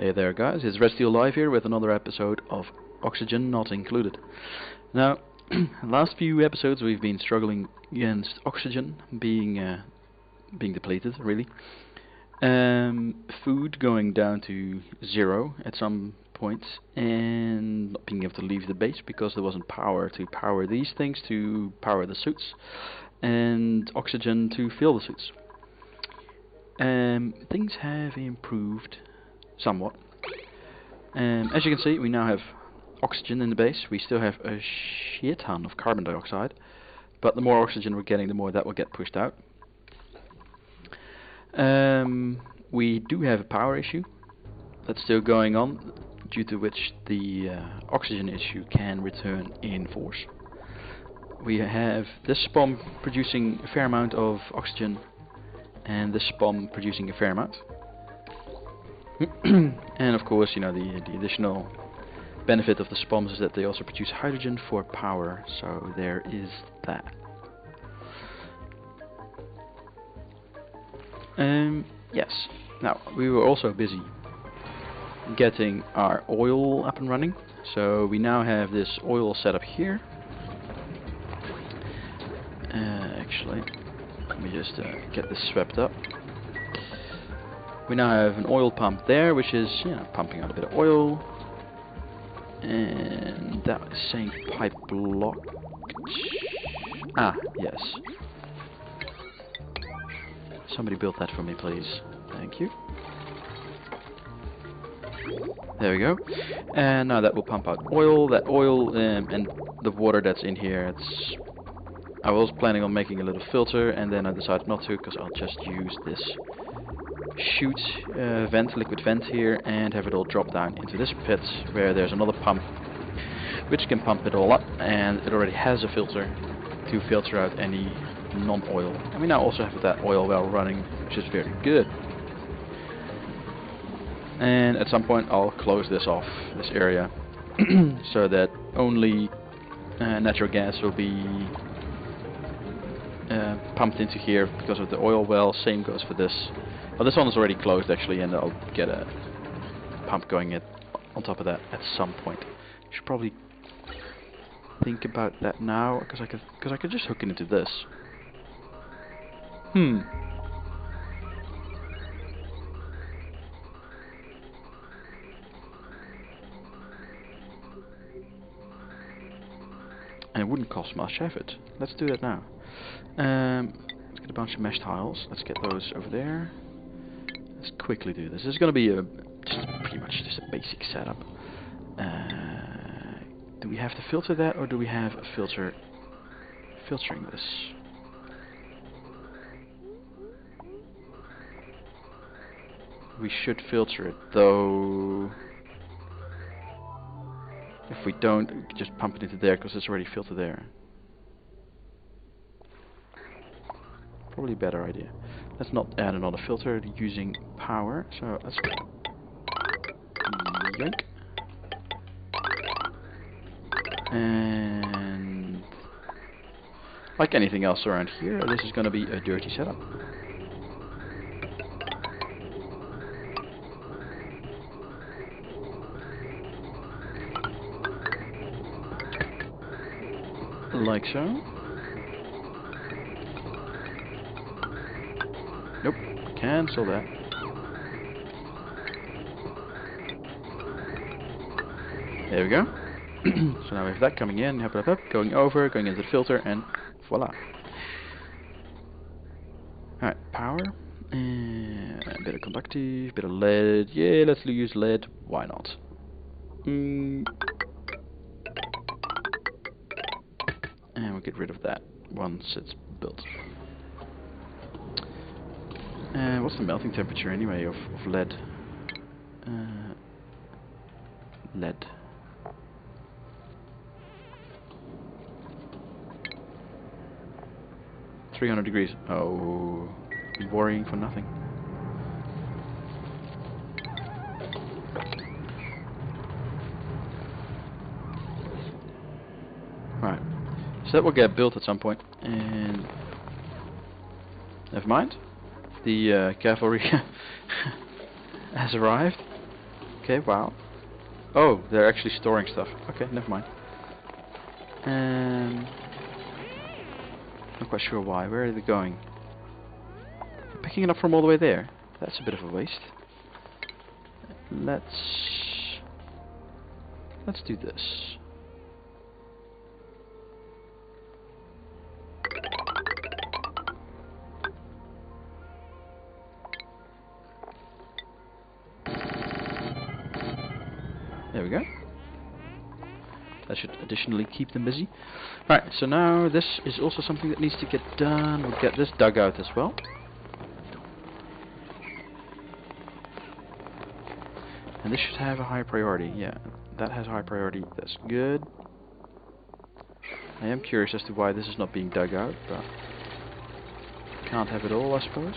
Hey there guys, it's Resteel Live here with another episode of Oxygen Not Included. Now, last few episodes we've been struggling against oxygen being depleted, really. Food going down to 0 at some points, and not being able to leave the base because there wasn't power to power these things, to power the suits, and oxygen to fill the suits. Things have improved somewhat. As you can see, we now have oxygen in the base. We still have a shit ton of carbon dioxide, but the more oxygen we're getting, the more that will get pushed out. We do have a power issue that's still going on, due to which the oxygen issue can return in force. We have this bomb producing a fair amount of oxygen, and this bomb producing a fair amount. And of course, you know, the additional benefit of the bombs is that they also produce hydrogen for power, so there is that. Yes, now we were also busy getting our oil up and running, so we now have this oil setup here. Actually, let me just get this swept up. We now have an oil pump there, which is, you know, pumping out a bit of oil, and that is saying pipe block. Ah, yes. Somebody built that for me, please. Thank you. There we go. And now that will pump out oil. That oil and the water that's in here, I was planning on making a little filter, and then I decided not to, because I'll just use this chute liquid vent here, and have it all drop down into this pit, where there's another pump which can pump it all up, and it already has a filter to filter out any non-oil. And we now also have that oil well running, which is very good. And at some point I'll close this off, this area, so that only natural gas will be pumped into here because of the oil well. Same goes for this. Well, this one is already closed actually, and I'll get a pump going on top of that at some point. Should probably think about that now, because I could just hook it into this. And it wouldn't cost much effort. Let's do that now. Let's get a bunch of mesh tiles. Let's get those over there. Let's quickly do this. This is going to be pretty much just a basic setup. Do we have to filter that, or do we have a filter filtering this? We should filter it, though. If we don't, we can just pump it into there, because it's already filtered there. Probably a better idea. Let's not add another filter using power, so let's go. Yoink. And like anything else around here, this is going to be a dirty setup. Like so. Nope, cancel that. There we go. So now we have that coming in, going over, going into the filter, and voila. Alright, power, and a bit of conductive, bit of lead. Yeah, let's use lead. Why not? And we'll get rid of that once it's built. What's the melting temperature anyway of lead? Lead. .300 degrees. Oh, worrying for nothing. Right. So that will get built at some point, and never mind. The cavalry has arrived. Okay, wow. Oh, they're actually storing stuff. Okay, never mind. Not quite sure why. Where are they going? Picking it up from all the way there. That's a bit of a waste. Let's do this. There we go. That should additionally keep them busy. Right, so now this is also something that needs to get done. We'll get this dug out as well. And this should have a high priority. Yeah, that has high priority. That's good. I am curious as to why this is not being dug out, but can't have it all, I suppose.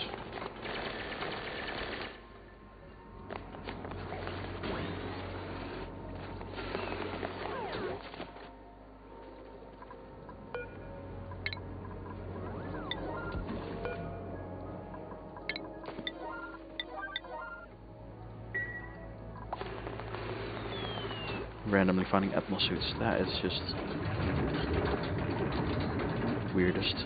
Randomly finding Atmos Suits. That is just weirdest.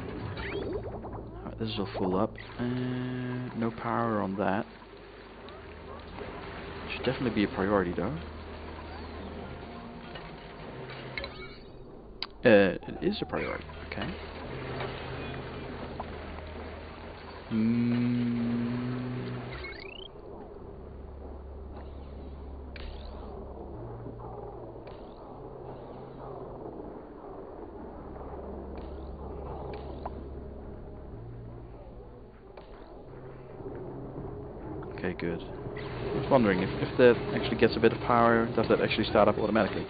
Alright, this is all full up. No power on that. Should definitely be a priority though. It is a priority. Okay. Okay, good. I was wondering if that actually gets a bit of power, does that actually start up automatically?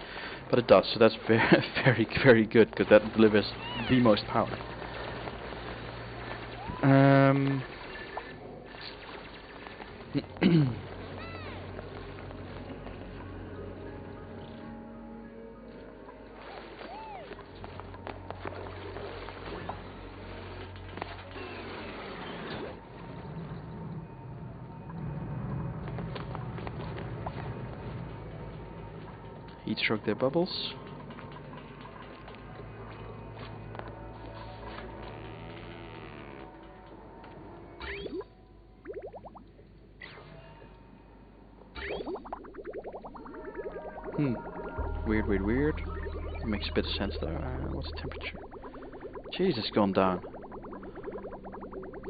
But it does, so that's very, very good, because that delivers the most power. Heat stroke their bubbles. Weird. It makes a bit of sense though. What's the temperature? Jeez, it's gone down.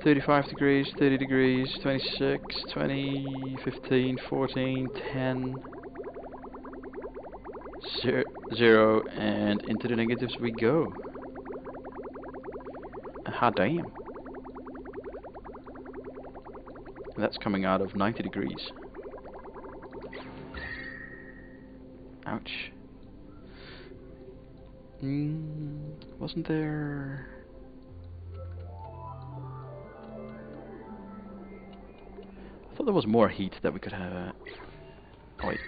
35 degrees, 30 degrees, 26, 20, 15, 14, 10, 0, and into the negatives we go. Ah, damn. And that's coming out of 90 degrees. Ouch. Wasn't there... I thought there was more heat that we could have... Oh wait,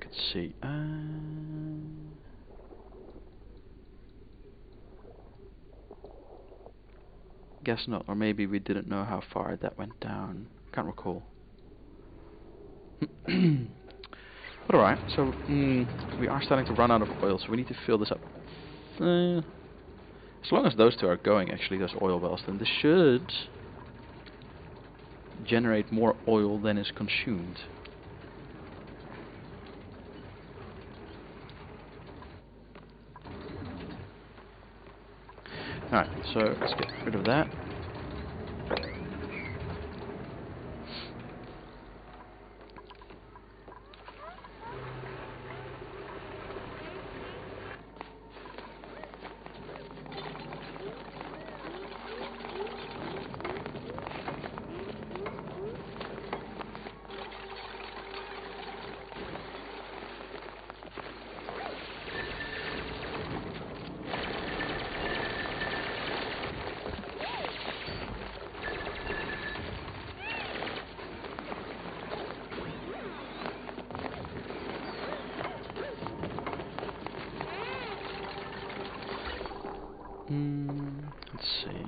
could see. Guess not, or maybe we didn't know how far that went down. Can't recall. But alright, so we are starting to run out of oil, so we need to fill this up. As long as those two are going, actually, those oil wells, then this should generate more oil than is consumed. Alright, so let's get rid of that. Let's see.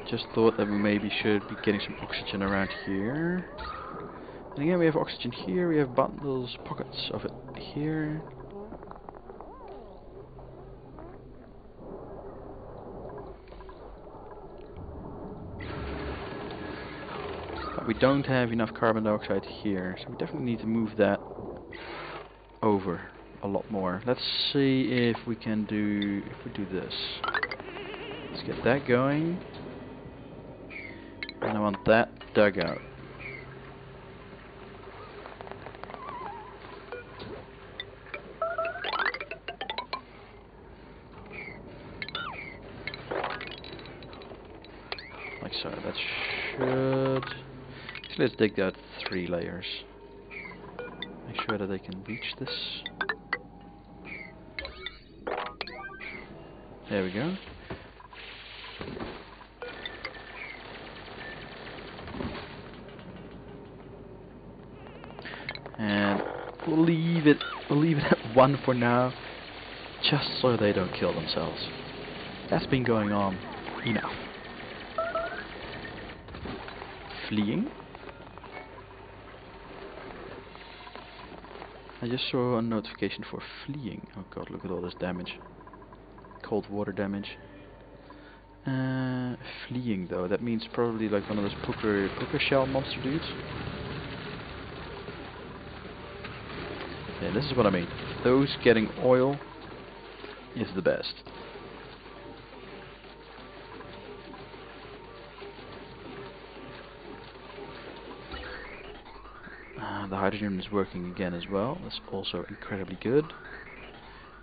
Just thought that we maybe should be getting some oxygen around here. And again, we have oxygen here, we have bundles, pockets of it here. But we don't have enough carbon dioxide here, so we definitely need to move that over a lot more. Let's see if we can do, if we do this. Let's get that going. And I want that dug out. Like so, that should... So let's dig out 3 layers. Make sure that they can reach this. There we go. And we'll leave it at 1 for now, just so they don't kill themselves. That's been going on enough. Fleeing. I just saw a notification for fleeing. Oh god, look at all this damage. Cold water damage. Fleeing though, that means probably like one of those poker shell monster dudes. Yeah, this is what I mean. Those getting oil is the best. The hydrogen is working again as well. That's also incredibly good.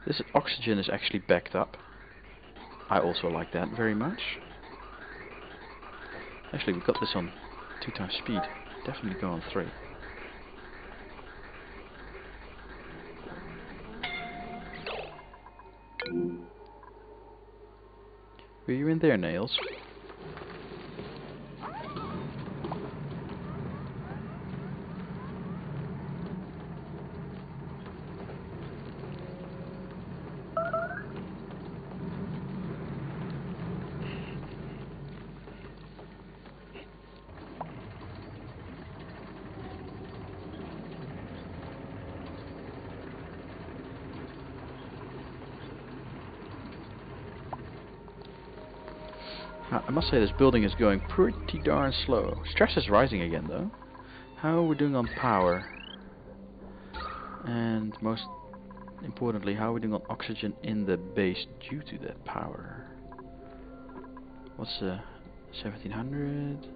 This oxygen is actually backed up. I also like that very much. Actually, we got this on 2 times speed. Definitely go on 3. Were you in there, Nails? I must say this building is going pretty darn slow. Stress is rising again though. How are we doing on power? And most importantly, how are we doing on oxygen in the base due to that power? What's 1700,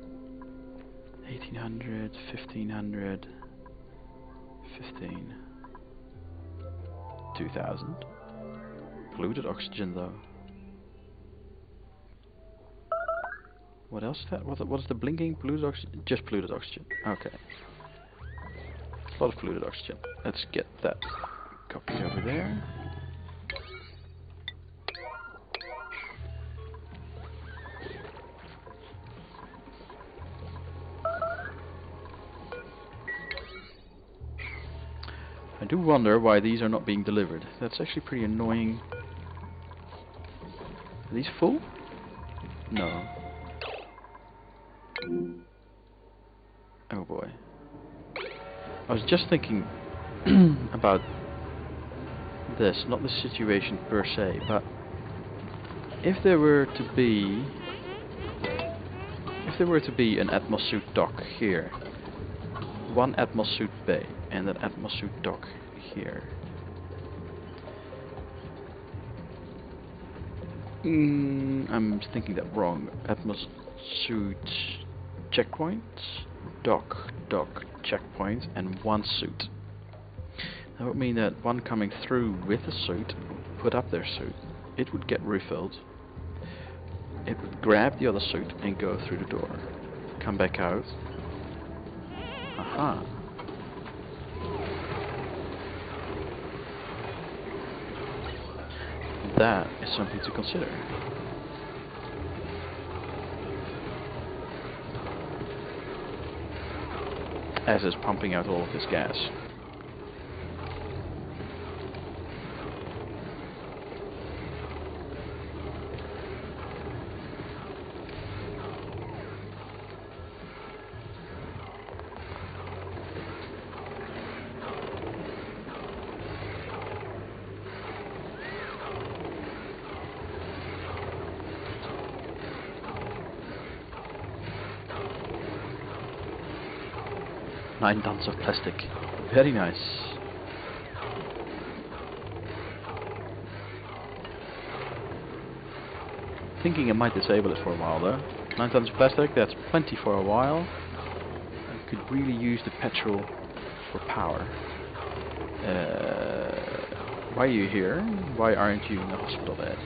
1800, 1500, 15, 2000. Polluted oxygen though. What else is that? What is the blinking? Polluted oxygen? Just polluted oxygen. Okay. A lot of polluted oxygen. Let's get that copied over there. I do wonder why these are not being delivered. That's actually pretty annoying. Are these full? No. Oh boy. I was just thinking about this, not the situation per se, but if there were to be an Atmos Suit dock here, one Atmos Suit bay, and an Atmos Suit dock here. I'm thinking that wrong. Atmos Suit checkpoint, dock, checkpoint, and 1 suit. That would mean that one coming through with a suit, put up their suit, it would get refilled, it would grab the other suit and go through the door, come back out. Aha. That is something to consider. As is pumping out all of this gas. 9 tons of plastic. Very nice. Thinking I might disable it for a while though. 9 tons of plastic, that's plenty for a while. I could really use the petrol for power. Why are you here? Why aren't you in the hospital bed?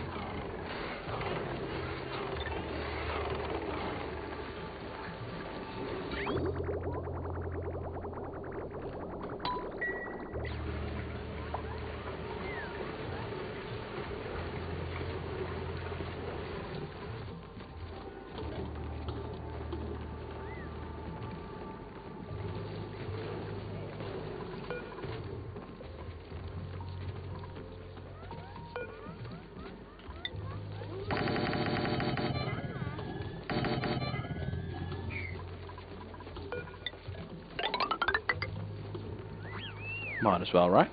Might as well, right?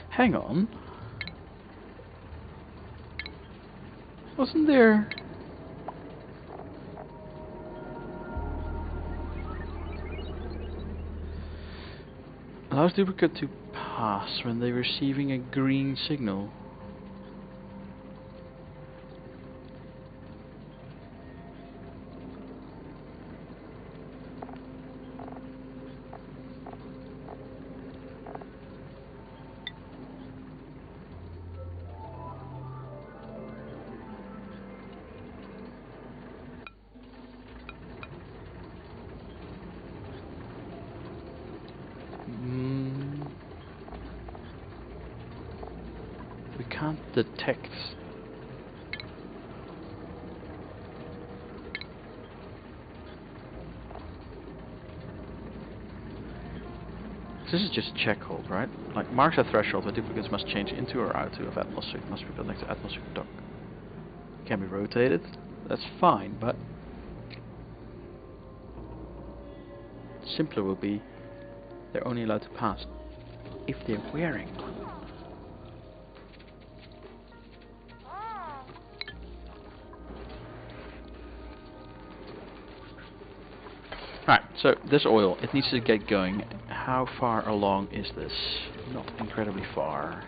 Hang on. Wasn't there... allows duplicate to pass when they're receiving a green signal. We can't detect. This is just check hold, right? Like marks a threshold where duplicates must change into or out of Atmos Suit. Must be built next to Atmos Suit dock. Can be rotated. That's fine, but simpler will be they're only allowed to pass if they're wearing one. Right, so this oil, it needs to get going. How far along is this? Not incredibly far.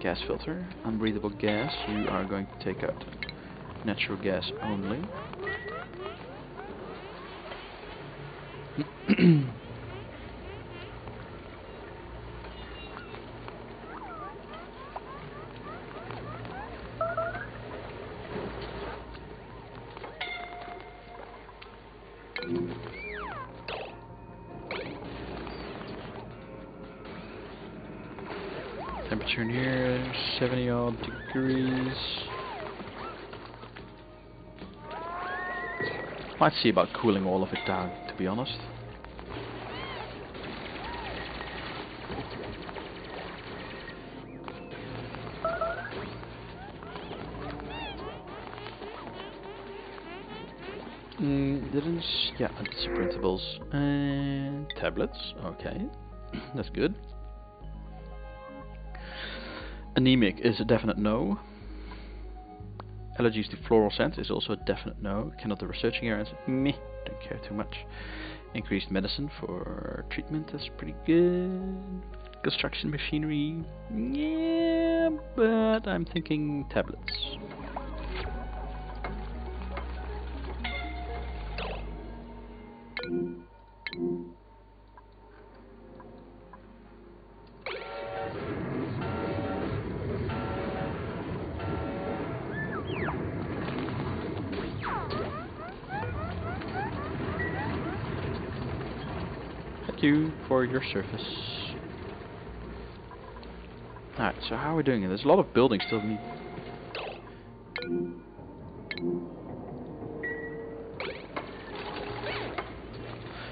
Gas filter, unbreathable gas. You are going to take out natural gas only. Temperature in here, 70 odd degrees. Might see about cooling all of it down, to be honest. Yeah, it's printables and tablets. Okay, that's good. Anemic is a definite no. Allergies to floral scent is also a definite no. Cannot do researching areas. Meh, don't care too much. Increased medicine for treatment, that's pretty good. Construction machinery, yeah, but I'm thinking tablets. Thank you for your service. Alright, so how are we doing it? There's a lot of buildings still need.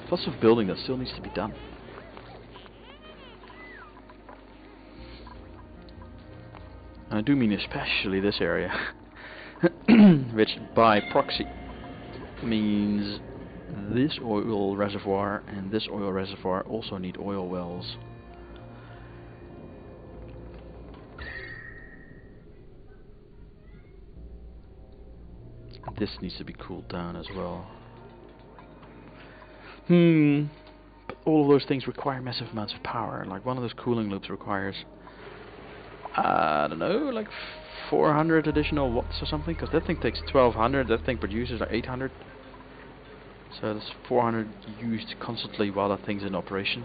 Lots of building that still needs to be done. I do mean especially this area, which by proxy means this oil reservoir and this oil reservoir also need oil wells. This needs to be cooled down as well. But all of those things require massive amounts of power. Like one of those cooling loops requires, I don't know, like 400 additional watts or something, because that thing takes 1200, that thing produces like 800. So that's 400 used constantly while that thing's in operation.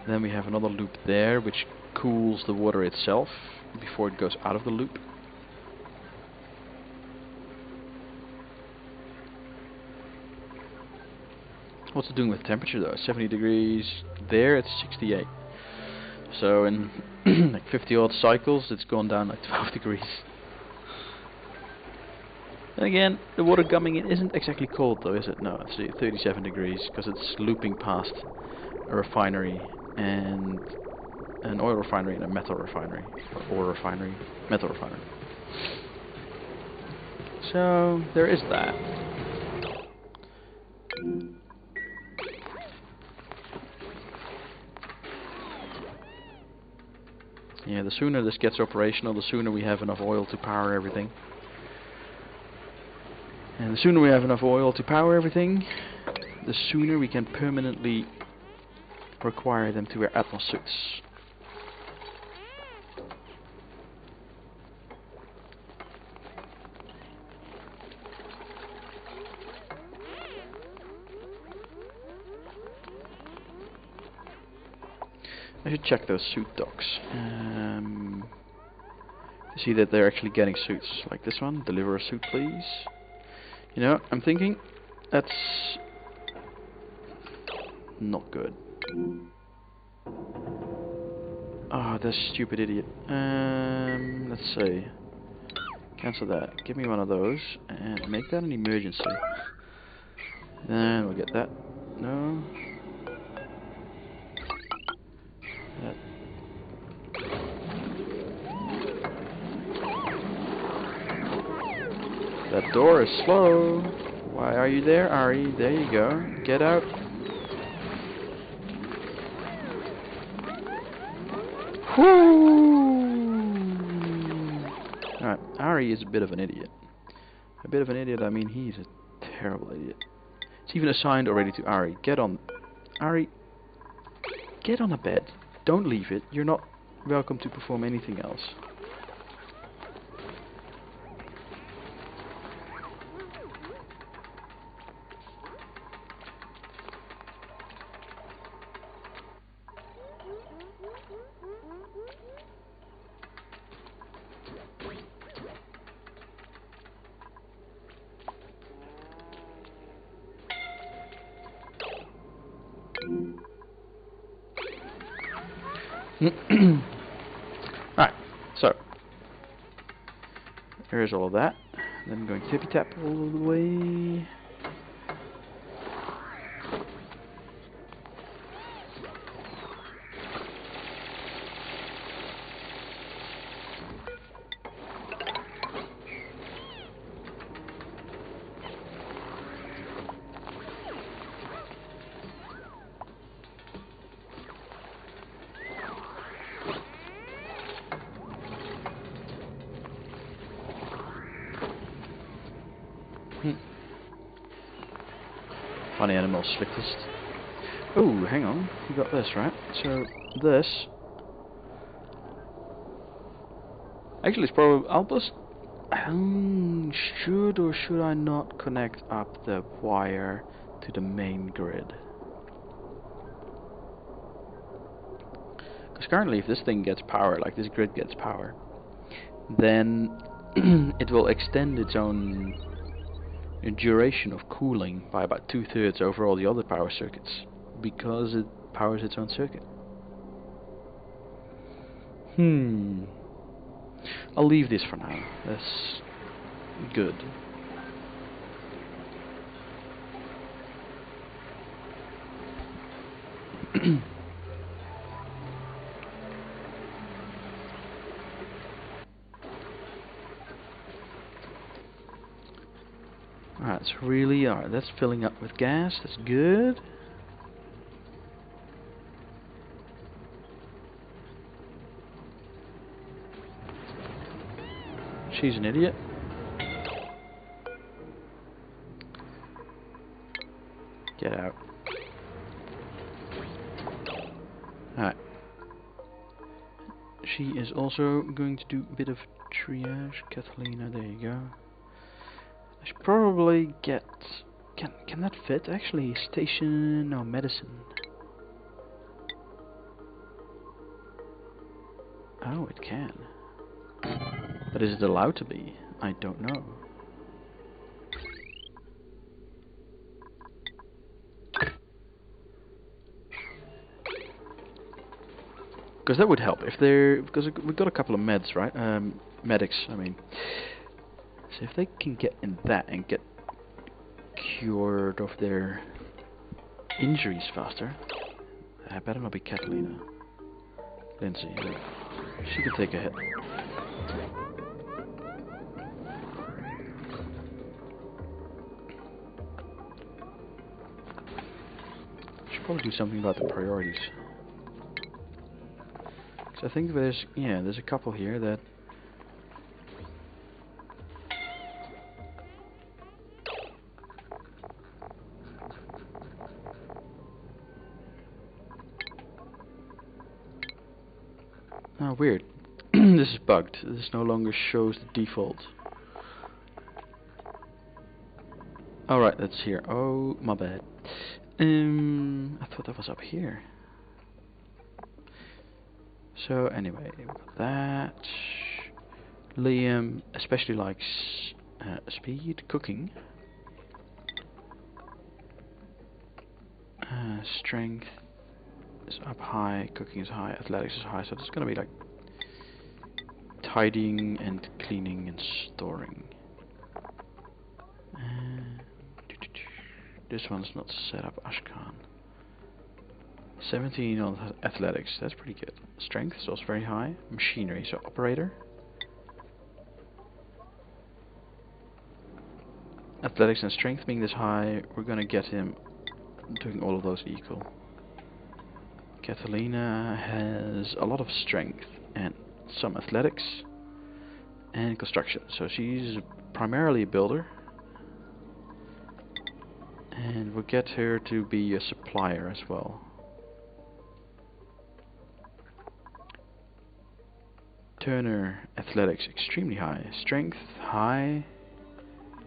And then we have another loop there which cools the water itself before it goes out of the loop. What's it doing with temperature though? 70 degrees there, it's 68. So in like 50 odd cycles it's gone down like 12 degrees. And again, the water coming in isn't exactly cold though, is it? No, it's 37 degrees because it's looping past a refinery and an oil refinery and a metal refinery. Or ore refinery, metal refinery. So there is that. Yeah, the sooner this gets operational, the sooner we have enough oil to power everything. And the sooner we have enough oil to power everything, the sooner we can permanently require them to wear Atmos suits. I should check those suit docs to see that they're actually getting suits. Like this one, deliver a suit please. You know, I'm thinking that's not good. Oh, this stupid idiot. Let's see. Cancel that. Give me one of those and make that an emergency. Then we'll get that. No. That. That door is slow. Why are you there, Ari? There you go. Get out. Whoo! Alright, Ari is a bit of an idiot. A bit of an idiot, I mean he's a terrible idiot. It's even assigned already to Ari. Get on. Ari, get on a bed. Don't leave it. You're not welcome to perform anything else. Right, so here's all of that. Then I'm going tippy tap all the way. Funny animal slickest. Oh, hang on. You got this, right? So, this... Actually, it's probably... I'll just... should or should I not connect up the wire to the main grid? Because currently, if this thing gets power, like this grid gets power, then it will extend its own duration of cooling by about 2/3 over all the other power circuits, because it powers its own circuit. I'll leave this for now. That's good. really. Alright, that's filling up with gas. That's good. She's an idiot. Get out. Alright. She is also going to do a bit of triage. Catalina, there you go. I should probably get... Can that fit actually? Station or medicine? Oh, it can. But is it allowed to be? I don't know. Because that would help if they're... Because we've got a couple of meds, right? Medics, I mean. So if they can get in that and get cured of their injuries faster. I better not be Catalina. Lindsay. She can take a hit. Should probably do something about the priorities. So I think there's a couple here that weird. This is bugged. This no longer shows the default. Alright, that's here. Oh, my bad. I thought that was up here. So anyway, we've got that. Liam especially likes speed, cooking. Strength is up high, cooking is high, athletics is high, so it's going to be like tidying and cleaning and storing. This one's not set up, Ashkan. 17 on athletics, that's pretty good. Strength is also very high. Machinery, so operator. Athletics and strength being this high, we're going to get him doing all of those equal. Catalina has a lot of strength and some athletics and construction, so she's primarily a builder, and we'll get her to be a supplier as well. Turner, athletics extremely high, strength high.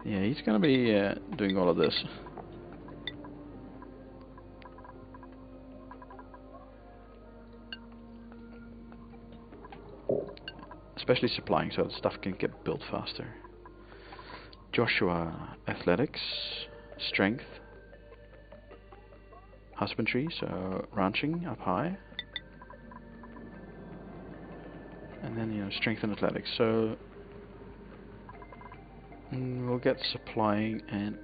Yeah, he's gonna be doing all of this. Especially supplying, so the stuff can get built faster. Joshua, athletics, strength, husbandry, so ranching up high, and then strength and athletics. So we'll get supplying and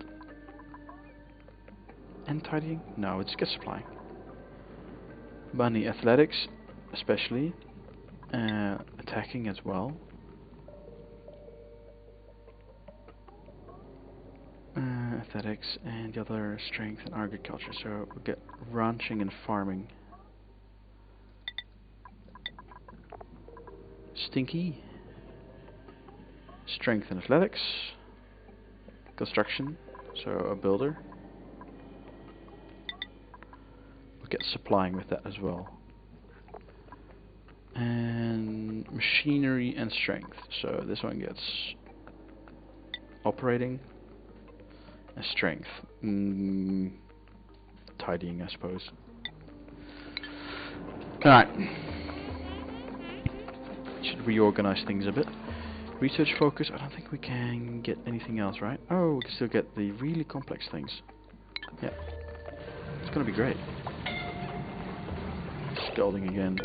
tidying. No, it's get supplying. Bunny, athletics, especially. Attacking as well. Athletics and the other strength and agriculture. So we'll get ranching and farming. Stinky. Strength and athletics. Construction. So a builder. We'll get supplying with that as well. And machinery and strength. So this one gets operating and strength. Tidying, I suppose. Alright. Should reorganize things a bit. Research focus. I don't think we can get anything else, right? Oh, we can still get the really complex things. Yeah. It's gonna be great. Scalding again.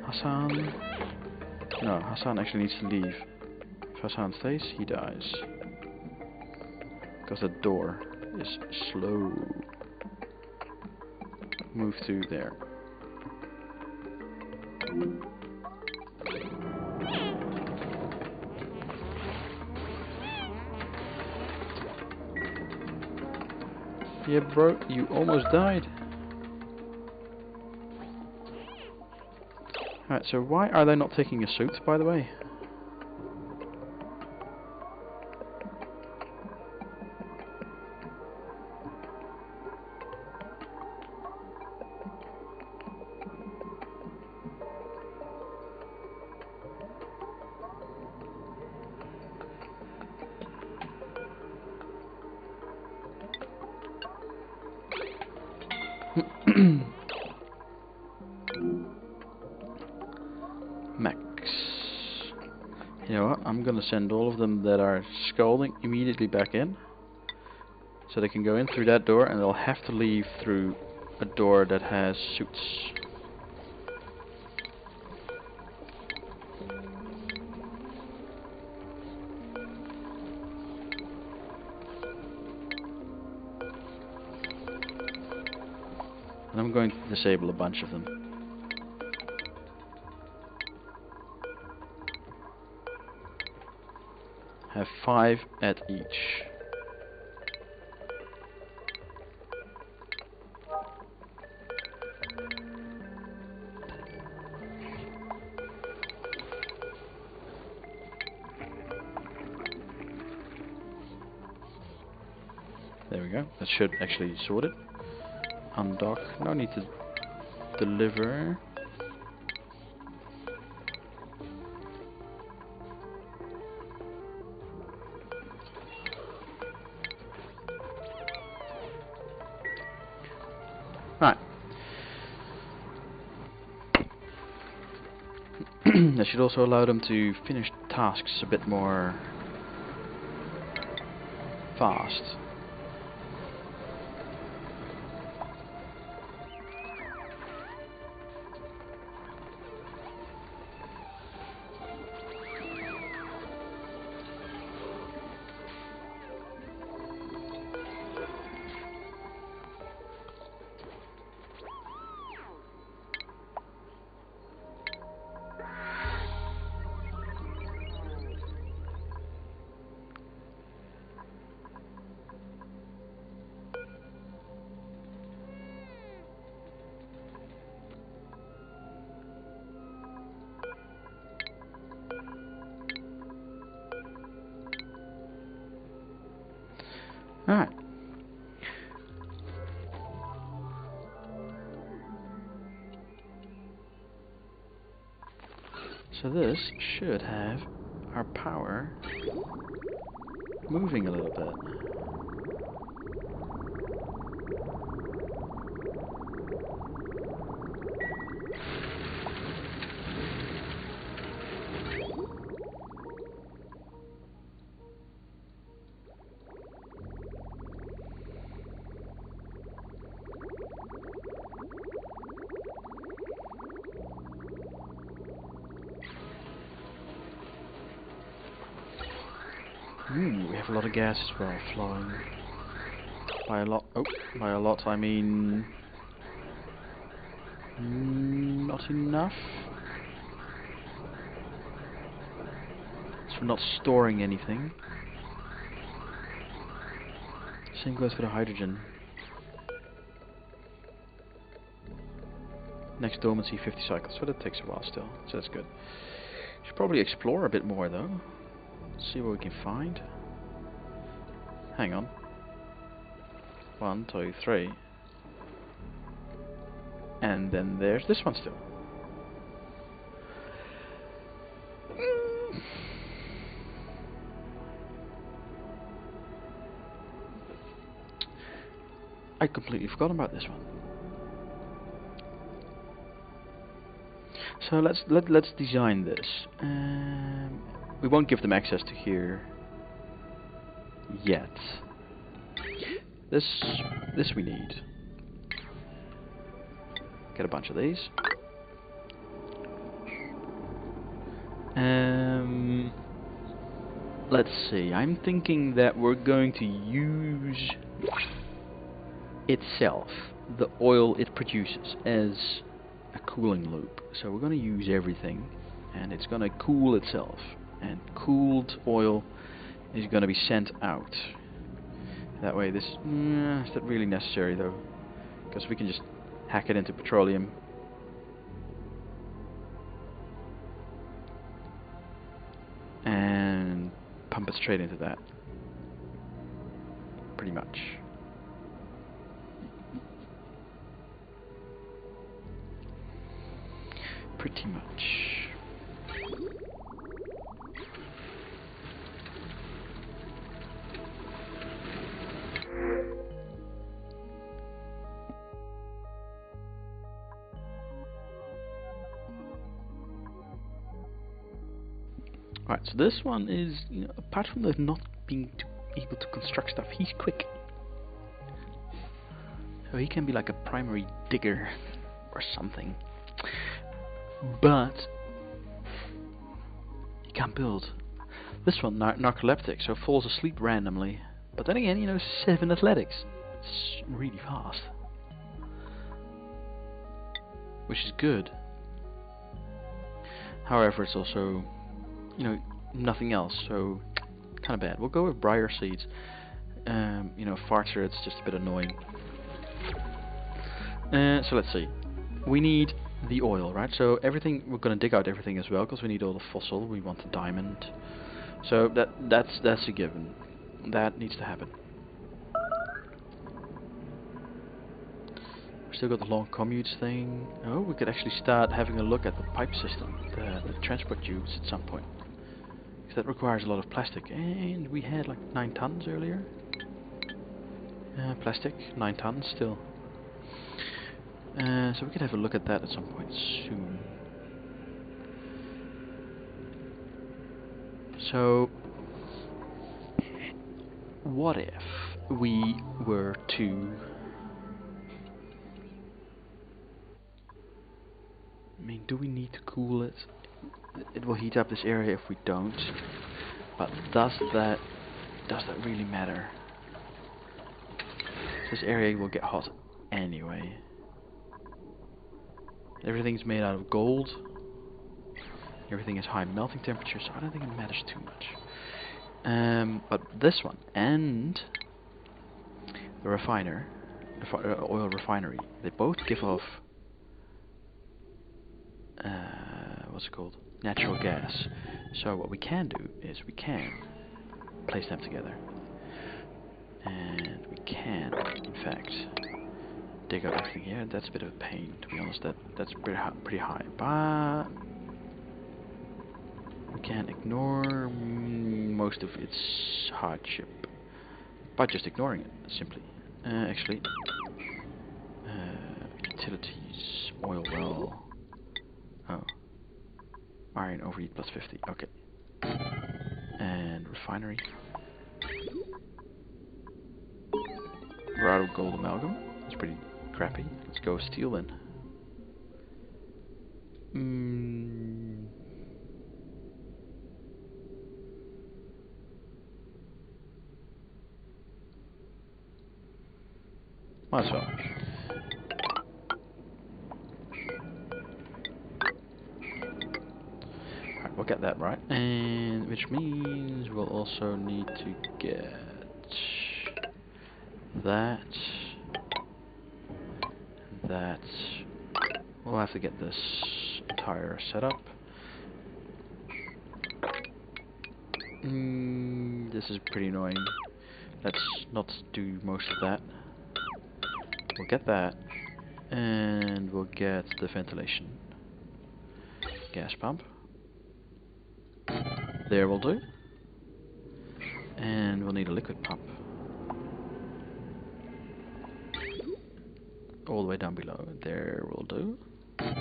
Hassan. No, Hassan actually needs to leave. If Hassan stays, he dies. Because the door is slow. Move to there. Yeah, bro, you almost died. Alright, so why are they not taking a suit, by the way? Max. You know what? I'm gonna send all of them that are scalding immediately back in. So they can go in through that door and they'll have to leave through a door that has suits. And I'm going to disable a bunch of them. Have 5 at each. There we go. That should actually sort it. Undock. No need to deliver. Right. That should also allow them to finish tasks a bit more fast. Alright. So this should have our power moving a little bit. We have a lot of gas as well flowing. By a lot, by a lot I mean not enough. So we're not storing anything. Same goes for the hydrogen. Next dormancy 50 cycles, so that takes a while still, so that's good. Should probably explore a bit more though. See what we can find. Hang on. 1, 2, 3. And then there's this one still. I completely forgot about this one. So let's design this. We won't give them access to here yet. This we need. Get a bunch of these. Let's see. I'm thinking that we're going to use itself, the oil it produces, as a cooling loop. So we're going to use everything, and it's going to cool itself. And cooled oil is going to be sent out. That way this... is that really necessary though? Because we can just hack it into petroleum. And pump it straight into that. Pretty much. Pretty much. Right, so this one is, you know, apart from the not being able to construct stuff, he's quick. So he can be like a primary digger or something. But he can't build. This one, narcoleptic, so falls asleep randomly. But then again, you know, 7 athletics. It's really fast. Which is good. However, it's also, you know, nothing else, so kind of bad. We'll go with briar seeds. You know, farther, it's just a bit annoying. So let's see. We need the oil, right? So everything, we're going to dig out everything as well, because we need all the fossil. We want the diamond. So that's a given. That needs to happen. We still got the long commutes thing. Oh, we could actually start having a look at the pipe system, the transport tubes at some point. Because that requires a lot of plastic. And we had like 9 tons earlier. Plastic, 9 tons still. So we could have a look at that at some point soon. So, what if we were to... I mean, do we need to cool it? It will heat up this area if we don't. But does that really matter? This area will get hot anyway. Everything's made out of gold. Everything has high melting temperature, so I don't think it matters too much. But this one and the refiner, the oil refinery, they both give off what's it called? Natural gas. So what we can do is we can place them together, and we can, in fact, dig out everything here. That's a bit of a pain, to be honest. That's pretty high, but we can ignore most of its hardship by just ignoring it, simply. Actually, utilities, oil well. Oh, iron overheat plus 50. Okay, and refinery. We're out of gold amalgam. That's pretty crappy. Let's go steel then. Might as well. Alright, we'll get that right. And which means we'll also need to get that. That. We'll have to get this entire setup. This is pretty annoying. Let's not do most of that. We'll get that, and we'll get the ventilation. Gas pump. There will do. And we'll need a liquid pump. All the way down below. There will do. And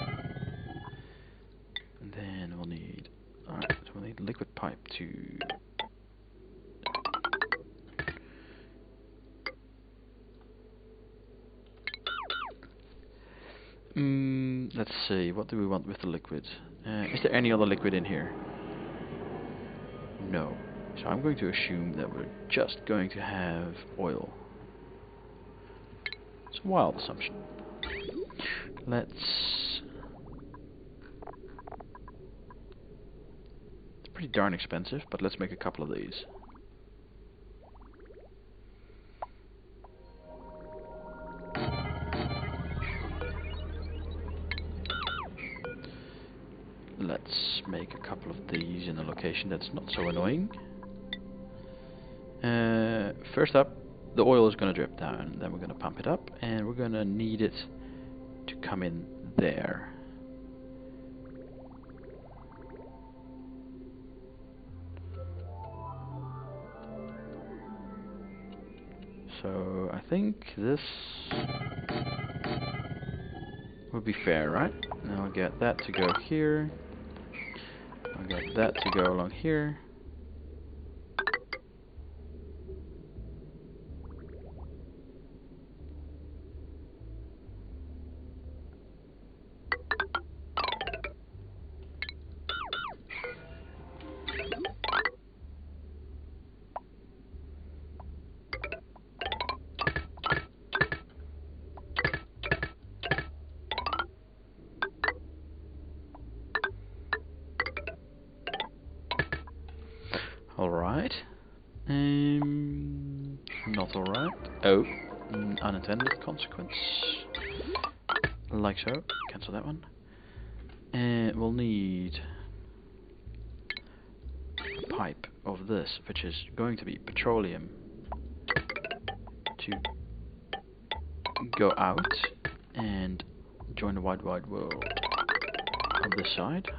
then we'll need... Alright, so we'll need a liquid pipe to... let's see, what do we want with the liquid? Is there any other liquid in here? No. So I'm going to assume that we're just going to have oil. It's a wild assumption. Let's... It's pretty darn expensive, but let's make a couple of these. let's make a couple of these in a location that's not so annoying. First up, the oil is going to drip down, then we're going to pump it up, and we're going to need it to come in there. So I think this would be fair, right? Now I'll get that to go here. I'll get that to go along here. Alright. Not alright. Oh, unintended consequence. Like so. Cancel that one. And we'll need a pipe of this, which is going to be petroleum, to go out and join the wide world on this side.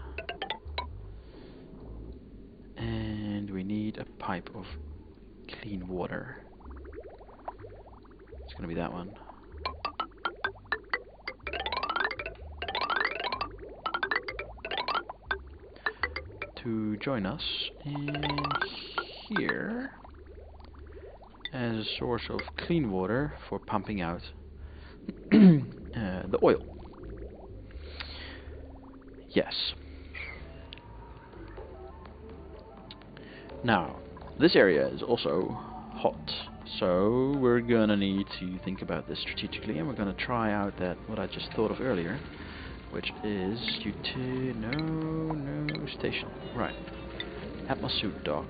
And we need a pipe of clean water. It's going to be that one. To join us in here as a source of clean water for pumping out the oil. Yes. Now, this area is also hot, so we're gonna need to think about this strategically, and we're gonna try out that what I just thought of earlier, which is no station. Right. Atmos Suit dock.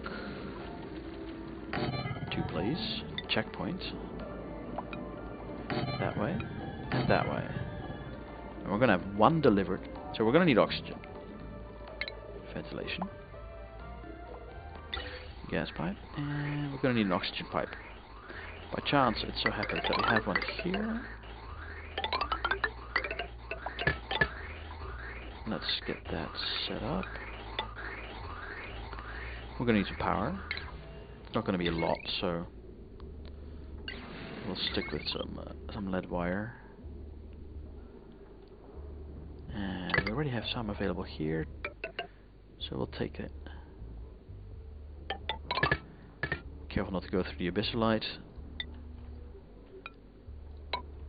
2 please. Checkpoint. That way and that way. And we're gonna have 1 delivered, so we're gonna need oxygen. Ventilation. Gas pipe, and we're going to need an oxygen pipe. By chance, it so happens that we have one here. Let's get that set up. We're going to need some power. It's not going to be a lot, so we'll stick with some lead wire. And we already have some available here, so we'll take it. Careful not to go through the abyssalite.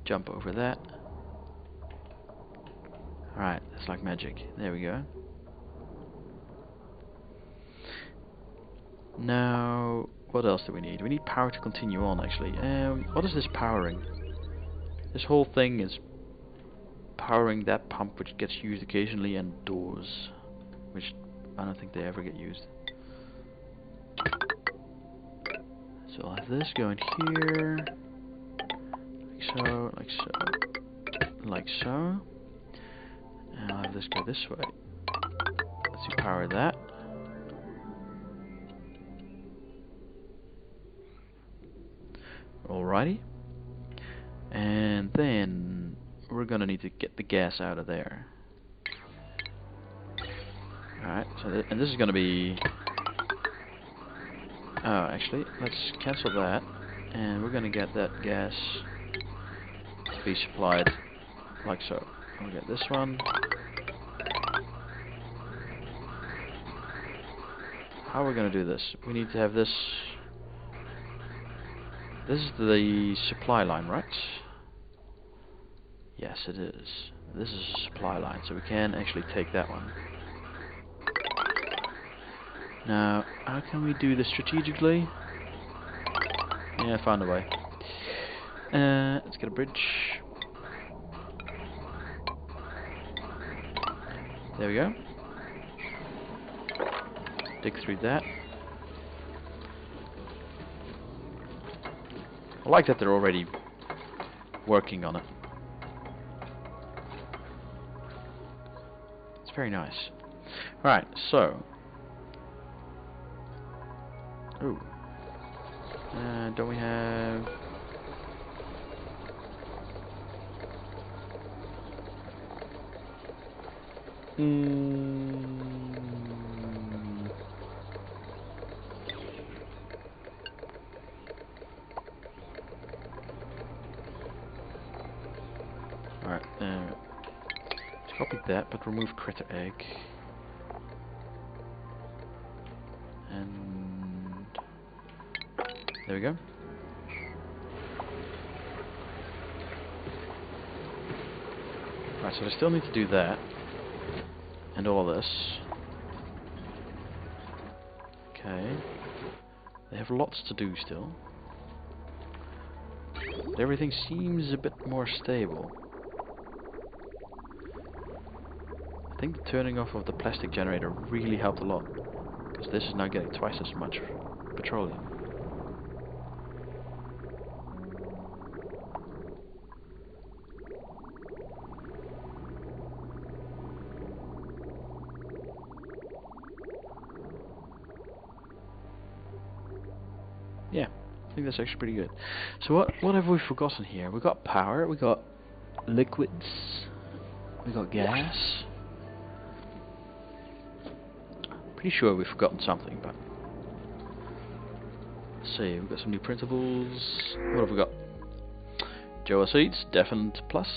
Jump over that. Alright, that's like magic. There we go. Now, what else do we need? We need power to continue on, actually. What is this powering? This whole thing is powering that pump, which gets used occasionally, and doors, which I don't think they ever get used. So I'll have this going here, like so, like so, like so, and I'll have this go this way. Let's see, power that. Alrighty, and then we're gonna need to get the gas out of there. Alright, so and this is gonna be. Oh, actually, let's cancel that, and we're going to get that gas to be supplied like so. We'll get this one. How are we going to do this? We need to have this. This is the supply line, right? Yes, it is. This is a supply line, so we can actually take that one. Now, how can we do this strategically? Yeah, I found a way. Let's get a bridge. There we go. Dig through that. I like that they're already working on it. It's very nice. Right, so. Ooh. Don't we have... Alright, let's copy that, but remove critter egg. And there we go. Right, so I still need to do that. And all of this. Okay. They have lots to do still. But everything seems a bit more stable. I think the turning off of the plastic generator really helped a lot. Because this is now getting twice as much petroleum. Yeah, I think that's actually pretty good. So what have we forgotten here? We got power, we got liquids, we got gas. Pretty sure we've forgotten something, but let's see. We've got some new printables. What have we got? Java seats, definite plus.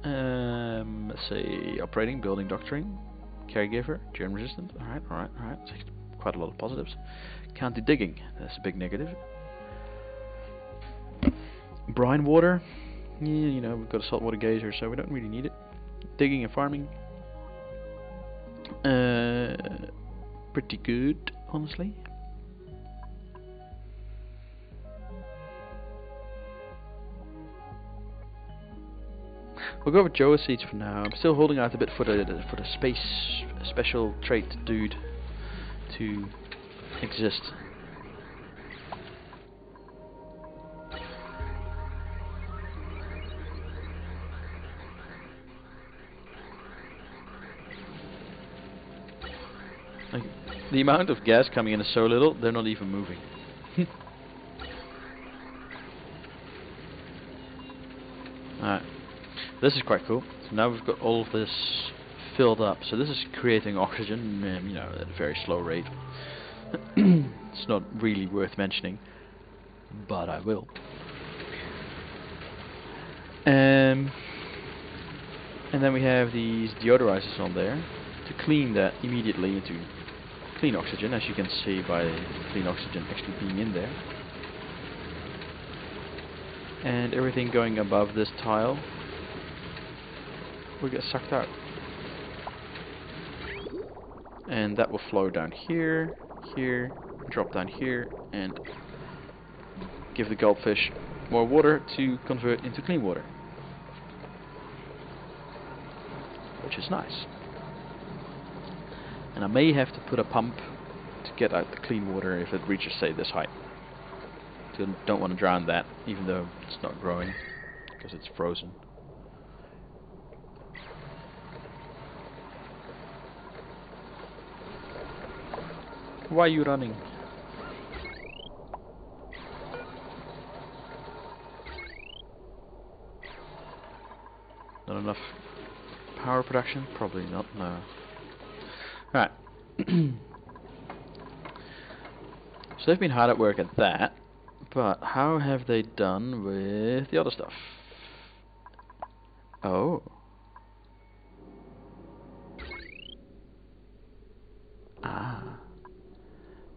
Let's see. Operating, building, doctoring, caregiver, germ resistant. Alright. So quite a lot of positives. Can't do digging. That's a big negative. Brine water. Yeah, you know, we've got a saltwater geyser, so we don't really need it. Digging and farming. Pretty good, honestly. We'll go with Joa seeds for now. I'm still holding out a bit for the space special trait dude to exist. Like, the amount of gas coming in is so little, they're not even moving. Alright, this is quite cool. So now we've got all of this filled up. So this is creating oxygen, you know, at a very slow rate. It's not really worth mentioning, but I will. And then we have these deodorizers on there to clean that immediately into clean oxygen, as you can see by clean oxygen actually being in there. And everything going above this tile will get sucked out. And that will flow down here, here, drop down here, and give the goldfish more water to convert into clean water. Which is nice. And I may have to put a pump to get out the clean water if it reaches, say, this height. So don't want to drown that, even though it's not growing, because it's frozen. Why are you running? Not enough power production? Probably not, no. Right. So they've been hard at work at that, but how have they done with the other stuff? Oh. Ah.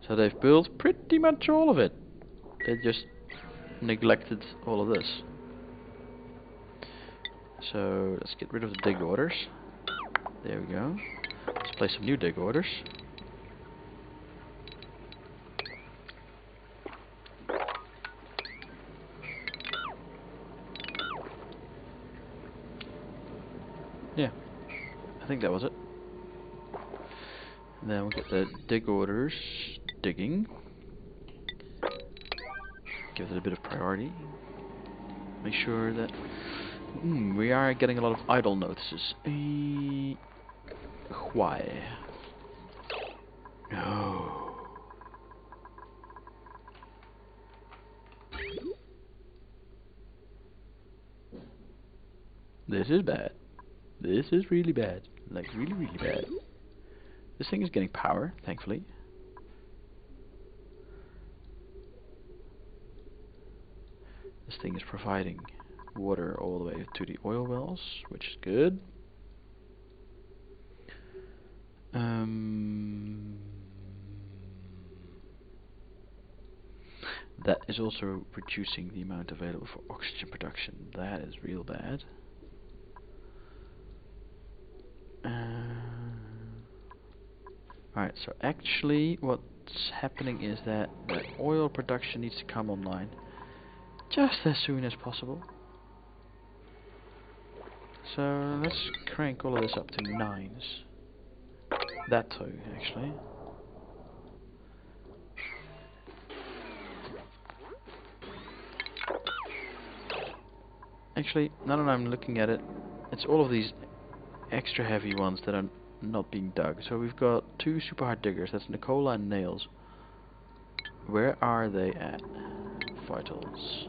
So they've built pretty much all of it. They just neglected all of this. So let's get rid of the dig orders. There we go. Let's place some new dig orders. Yeah, I think that was it. And then we'll get the dig orders digging. Give it a bit of priority. Make sure that we are getting a lot of idle notices. Why? No. This is bad. This is really bad. Like, really, really bad. This thing is getting power, thankfully. This thing is providing water all the way to the oil wells, which is good. That is also reducing the amount available for oxygen production. That is real bad. Alright, so actually what's happening is that the oil production needs to come online just as soon as possible. So let's crank all of this up to 9s. That too, actually. Actually, now that I'm looking at it, it's all of these extra heavy ones that are not being dug. So we've got 2 super hard diggers, that's Nicola and Nails. Where are they at? Vitals.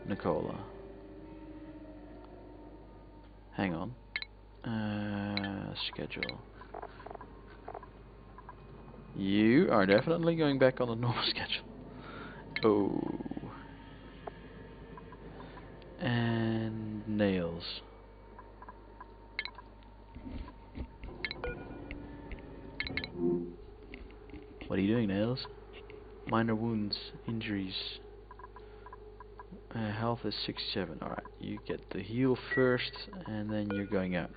Nicola. Hang on. Schedule. You are definitely going back on the normal schedule. Oh. And Nails. What are you doing, Nails? Minor wounds, injuries. Health is 67. Alright, you get the heal first, and then you're going out.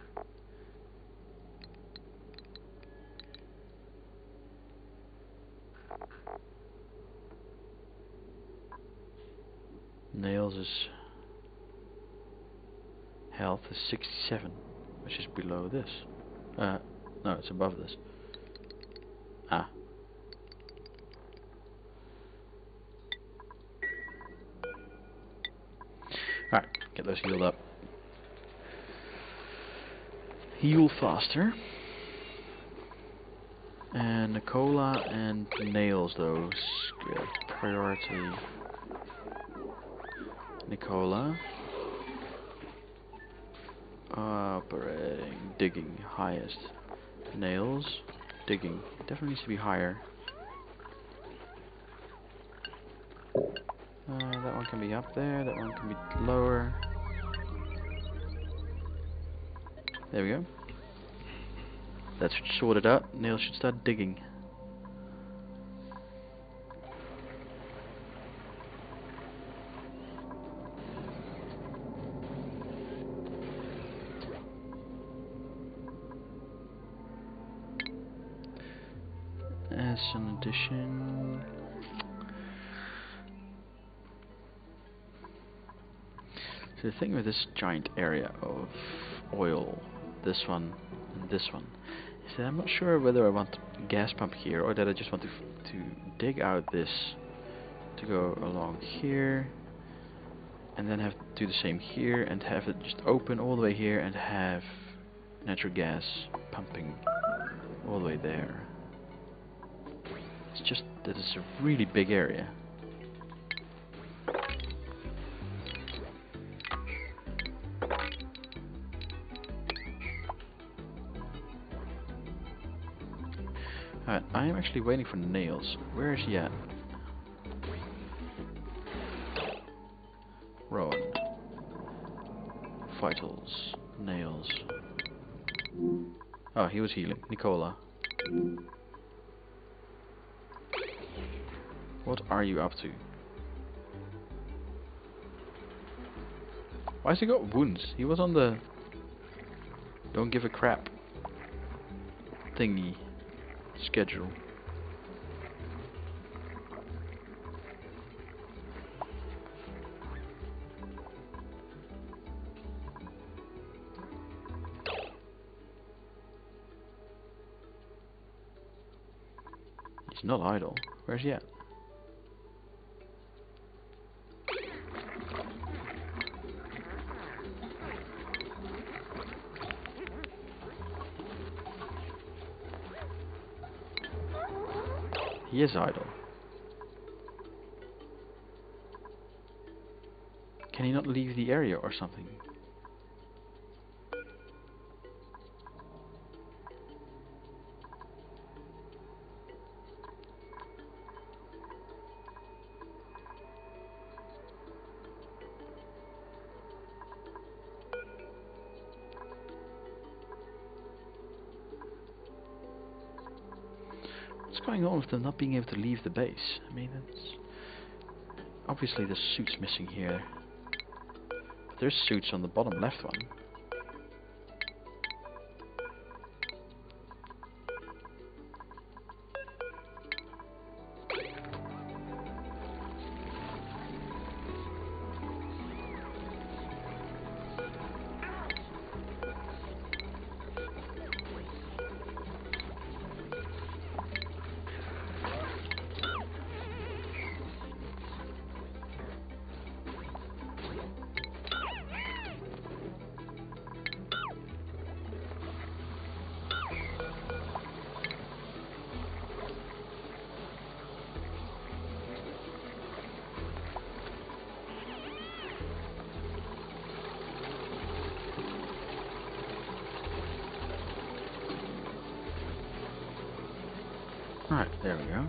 Nails is... health is 67, which is below this. No, it's above this. Ah. Alright, get those healed up. Heal faster. And Nicola and Nails, those get priority. Nicola. Operating. Digging. Highest. Nails. Digging. Definitely needs to be higher. That one can be up there. That one can be lower. There we go. That's sorted out. Nails should start digging. As an addition. So the thing with this giant area of oil, this one and this one, is that I'm not sure whether I want a gas pump here or that I just want to dig out this to go along here and then have to do the same here and have it just open all the way here and have natural gas pumping all the way there. It's just that it's a really big area. Alright, I am actually waiting for Nails. Where is he at? Rowan. Vitals. Nails. Oh, he was healing. Nicola. What are you up to? Why has he got wounds? He was on the don't give a crap thingy schedule. He's not idle. Where's he at? He is idle. Can he not leave the area or something? What's going on with them not being able to leave the base? I mean, it's obviously there's suits missing here. But there's suits on the bottom left one. Right, there we go.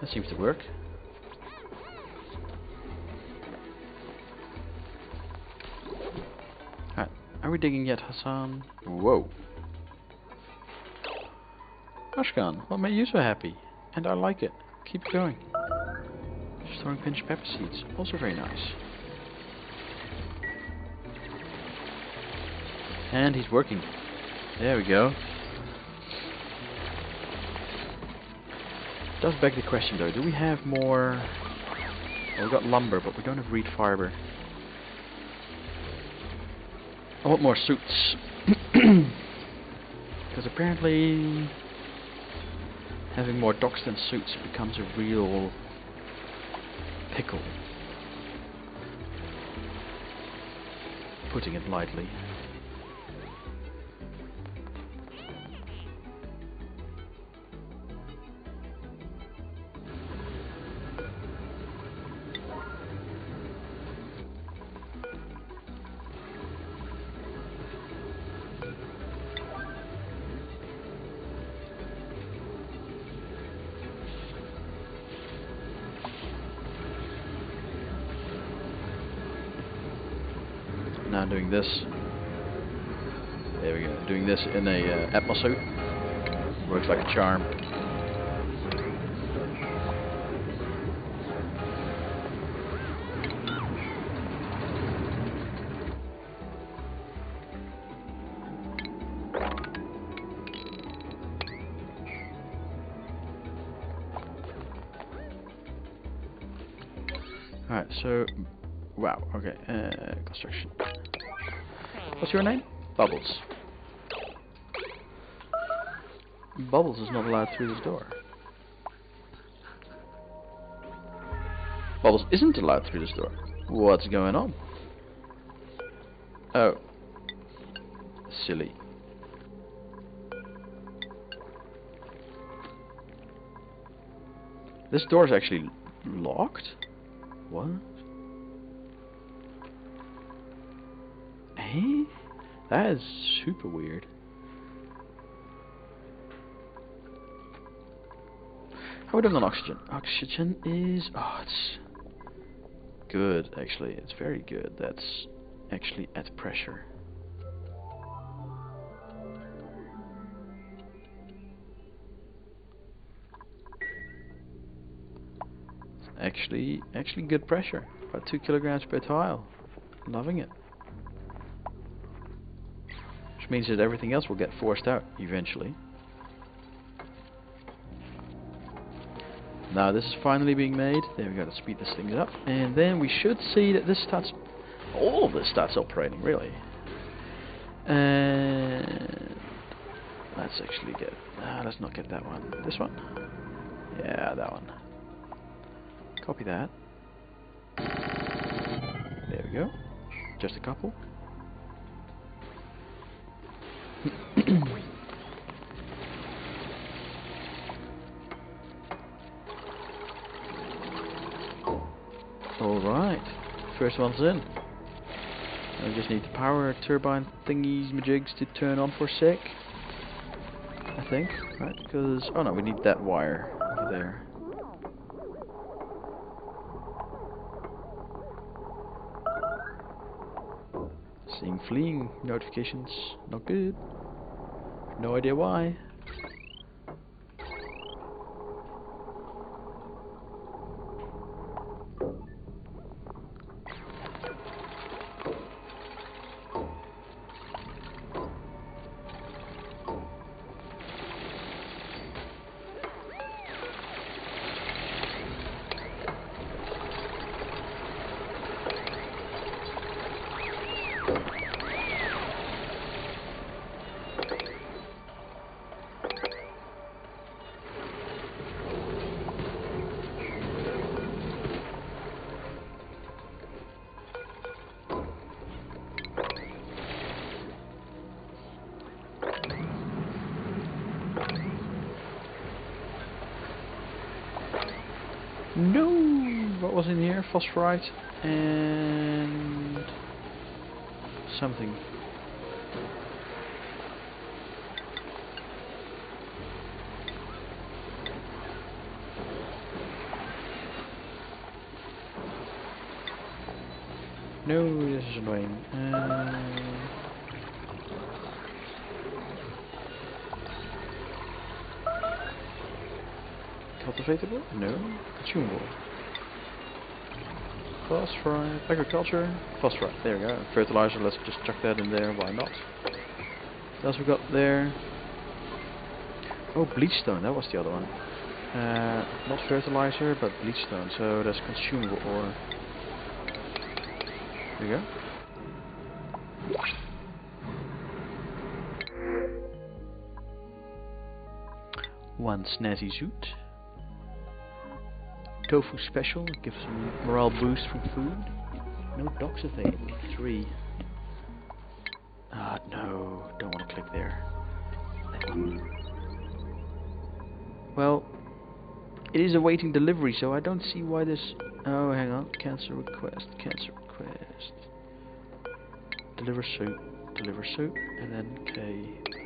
That seems to work. Right, are we digging yet, Hassan? Whoa. Ashkan, what made you so happy? And I like it. Keep it going. Storing pinched pepper seeds, also very nice. And he's working. There we go. Does beg the question though, do we have more... Well, we've got lumber, but we don't have reed fiber. I want more suits. Because apparently having more docks than suits becomes a real pickle. Putting it lightly. Now doing this. There we go. Doing this in a Atmos suit. Works like a charm. Alright, so... Wow, okay. Construction. What's your name? Bubbles. Bubbles is not allowed through this door. Bubbles isn't allowed through this door. What's going on? Oh. Silly. This door is actually locked? What? Hey? That is super weird. How are we doing on oxygen? Oxygen is... Oh, it's good, actually. It's very good. That's actually at pressure. It's actually good pressure. About 2 kilograms per tile. Loving it. Which means that everything else will get forced out eventually. Now this is finally being made. There we go, to speed this thing up. And then we should see that this starts... All of this starts operating, really. And... Let's actually get... let's not get that one. This one? Yeah, that one. Copy that. There we go. Just a couple. first one's in. I just need the power turbine thingies majigs to turn on for a sec. I think, right? Because oh no, we need that wire over there. Seeing fleeing notifications, not good. No idea why. No! What was in here? Phosphorite and something. No, this is annoying. Cultivatable? No. Consumable. Phosphorite. Agriculture. Phosphorite. There we go. Fertilizer. Let's just chuck that in there. Why not? What else we got there? Oh, bleachstone. That was the other one. Not fertilizer, but bleachstone. So that's consumable ore. There you go. One snazzy suit. Tofu special, give some morale boost from food. No doxaphane. 3. Ah, no, don't want to click there. Well, it is awaiting delivery, so I don't see why this. Oh, hang on. Cancel request. Cancel request. Deliver soup. Deliver soup, and then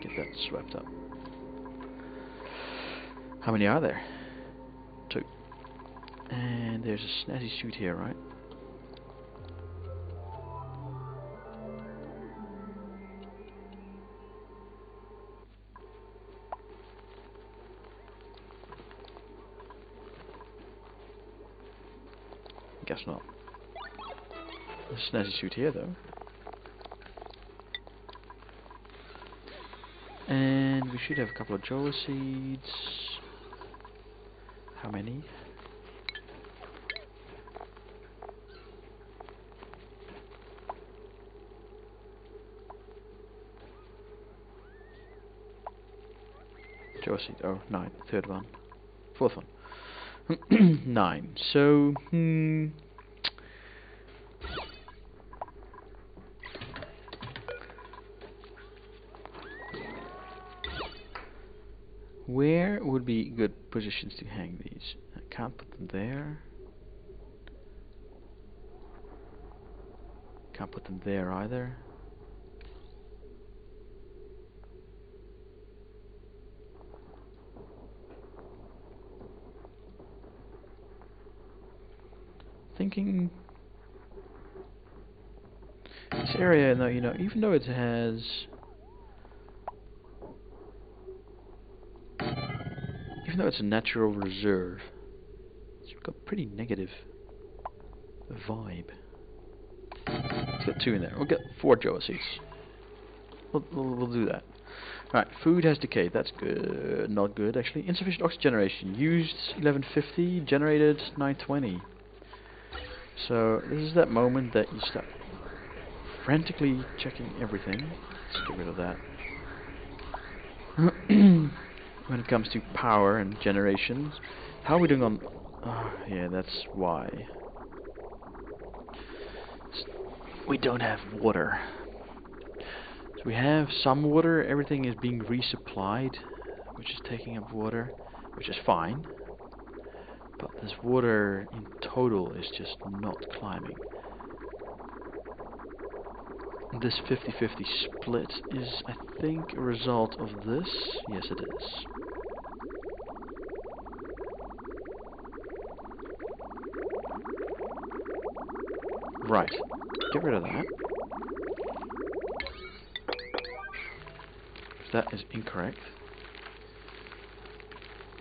get that swept up. How many are there? 2. And there's a snazzy suit here, right? Guess not. There's a snazzy suit here, though. And we should have a couple of Joa seeds. How many? Joa seed. Oh, 9. Third one. Fourth one. 9. So, where would be good positions to hang these? I can't put them there. Can't put them there either. Thinking this area, though, you know, even though it has, even though it's a natural reserve, it's got pretty negative vibe. Let's get 2 in there. We'll get 4 Joa seeds. We'll do that. Right, food has decayed. That's good. Not good, actually. Insufficient oxygen generation. Used 1150. Generated 920. So this is that moment that you start frantically checking everything. Let's get rid of that. When it comes to power and generations, how are we doing on? Oh, yeah, that's why. We don't have water. So we have some water. Everything is being resupplied, which is taking up water, which is fine. But this water in total is just not climbing. This 50-50 split is, I think, a result of this. Yes, it is. Right. Get rid of that. That is incorrect.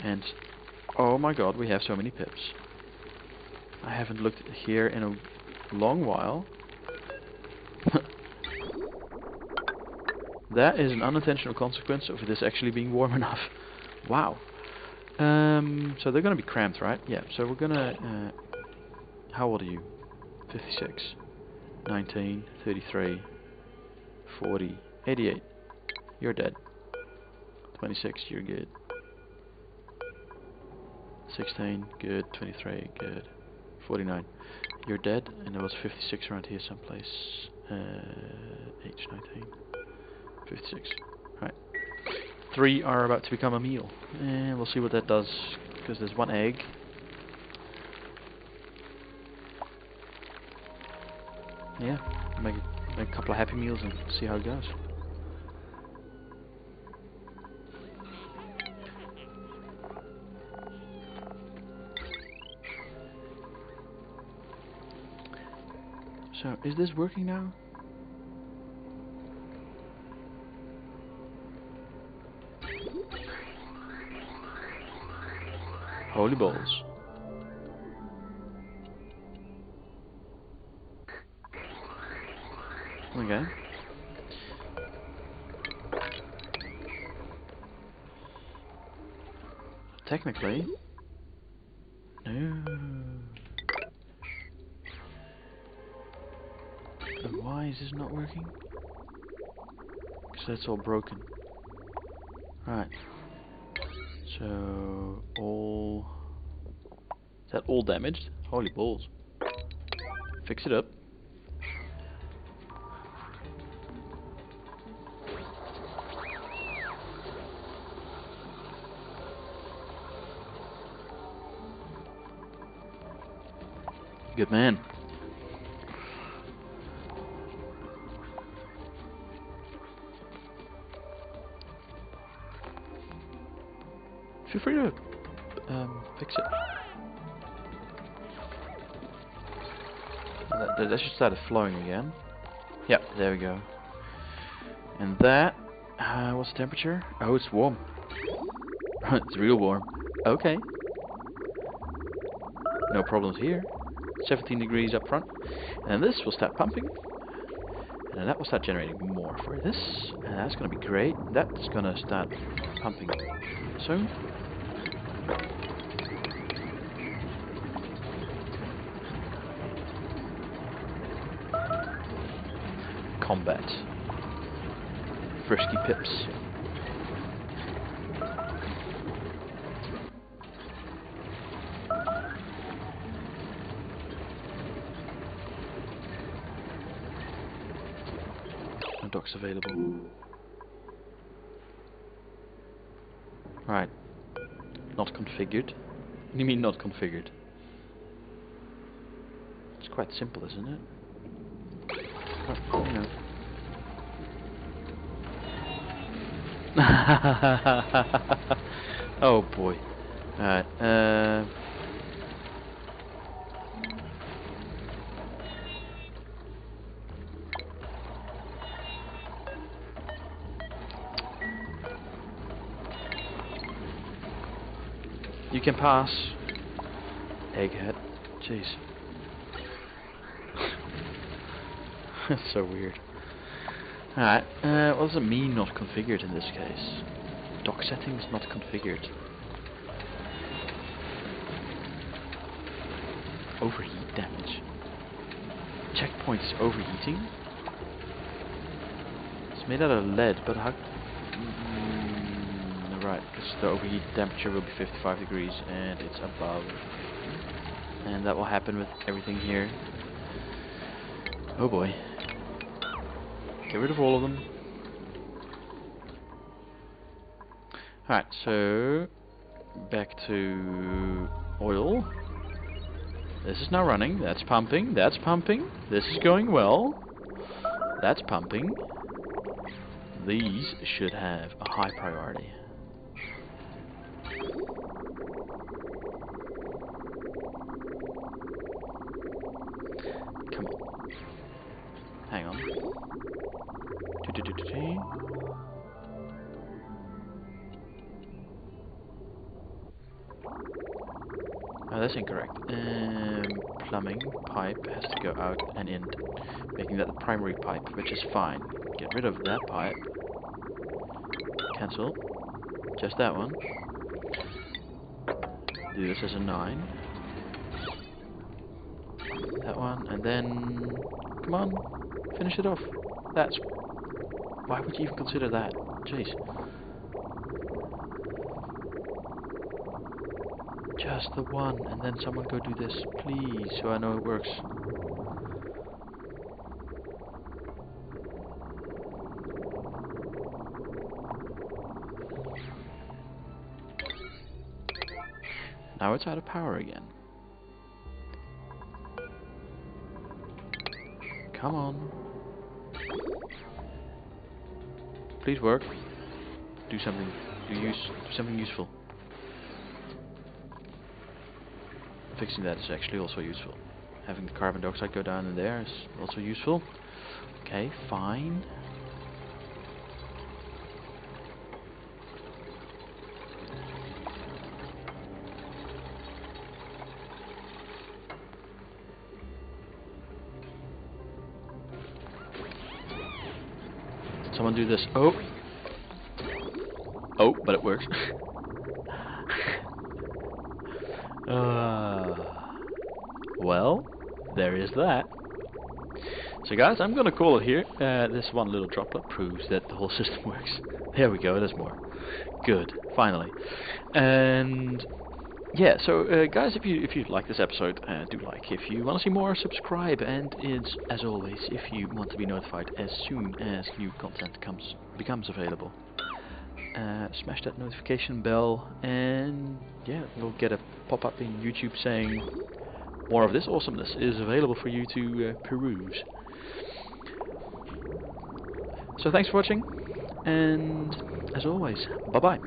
And, oh my god, we have so many pips. I haven't looked here in a long while. That is an unintentional consequence of this actually being warm enough. Wow. So they're gonna be cramped, right? Yeah, so we're gonna... how old are you? 56, 19, 33, 40, 88. You're dead. 26, you're good. 16, good. 23, good. 49, you're dead. And there was 56 around here someplace. Age 19, 56. Right. 3 are about to become a meal. And we'll see what that does, because there's 1 egg. Yeah, make a couple of happy meals and see how it goes. So, is this working now? Holy balls. Okay. Technically. No. And why is this not working? Because that's all broken. Right. So, all... Is that all damaged? Holy balls. Fix it up. Good man. Feel free to fix it. That should start flowing again. Yep, there we go. And that, what's the temperature? Oh, it's warm. It's real warm. Okay. No problems here. 17 degrees up front. And this will start pumping. And then that will start generating more for this. And that's going to be great. That's going to start pumping soon. Combat. Frisky pips. No docks available. Right. Not configured. What do you mean not configured? It's quite simple, isn't it? Oh, no. Oh boy. Alright, you can pass. Egghead. Jeez. That's so weird. Alright, what does it mean not configured in this case? Dock settings not configured. Overheat damage. Checkpoints overheating? It's made out of lead, but how... right, because the overheat temperature will be 55 degrees and it's above. And that will happen with everything here. Oh boy. Get rid of all of them. Alright, so back to oil. This is now running, that's pumping, this is going well. That's pumping. These should have a high priority. Come on. Hang on. Oh, that's incorrect. Plumbing pipe has to go out and in, making that the primary pipe, which is fine. Get rid of that pipe. Cancel. Just that one. Do this as a 9. That one, and then... Come on, finish it off. That's... Why would you even consider that? Jeez. Just the one, and then someone go do this, please, so I know it works. Now it's out of power again. Come on. Please work. Do something. Do something useful. Fixing that is actually also useful. Having the carbon dioxide go down in there is also useful. Okay, fine. Someone do this. Oh! Oh, but it works. Well, there is that. So guys, I'm gonna call it here. This one little droplet proves that the whole system works. There we go, there's more. Good, finally. And yeah, so guys, if you like this episode, do like. If you want to see more, subscribe. And it's, as always, if you want to be notified as soon as new content becomes available, smash that notification bell, and yeah, you'll get a pop-up in YouTube saying more of this awesomeness is available for you to peruse. So thanks for watching, and as always, bye bye.